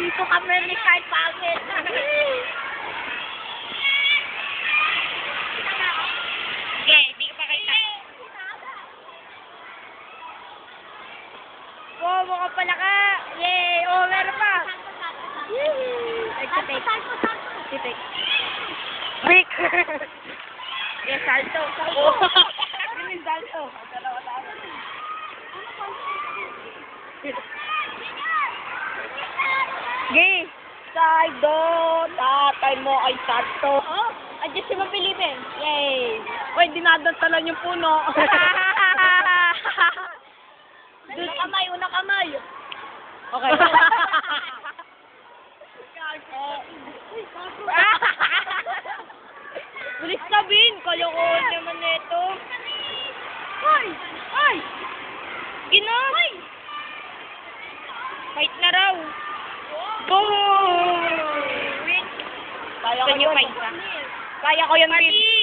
Dito ka meron kahit pangit. Okay, di ka pa kita. Oh, mukha pala ka. Yay! Oh, meron pa. Take. Rick! Yes, salto. Yun yung salto. Gay! Saldo! Tatay mo ay salto. Oh, adjust si Mapilipin. Yay! Uy, dinadantalan yung puno. Unang kamay. Okay. Bilis na, Bin. Kalokohan naman nito. Ay! Ginos! Fight na raw. Boom! Kaya ko yung fight ka. Kaya ko yan, Bin.